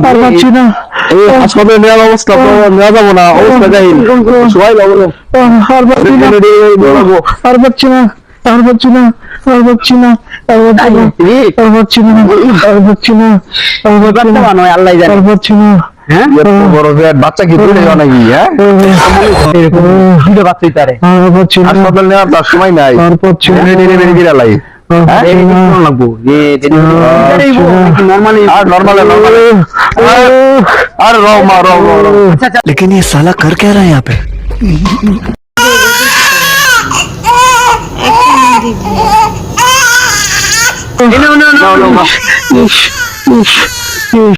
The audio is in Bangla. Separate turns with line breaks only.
আর পাচ্ছি না, হাসপাতালে নেওয়ার অবস্থা, নেওয়া যাবো না, অবস্থা যাই সবাই আর পাচ্ছি না, আর পাচ্ছি না, আর পাচ্ছি না, আর পাচ্ছি না, আর পাচ্ছি না, আর পাচ্ছি না, আর পাচ্ছি না, আল্লাহ জানে, আর পাচ্ছি না। হ্যাঁ বড় বাচ্চা কি তুলে যাও নাকি? হ্যাঁ বাচ্চাই তারে হাসপাতাল নেওয়ার তার সময় নাই, আর পাচ্ছি না, লাই
लेकिन ये साला कर क्या रहा है यहाँ पे?
no.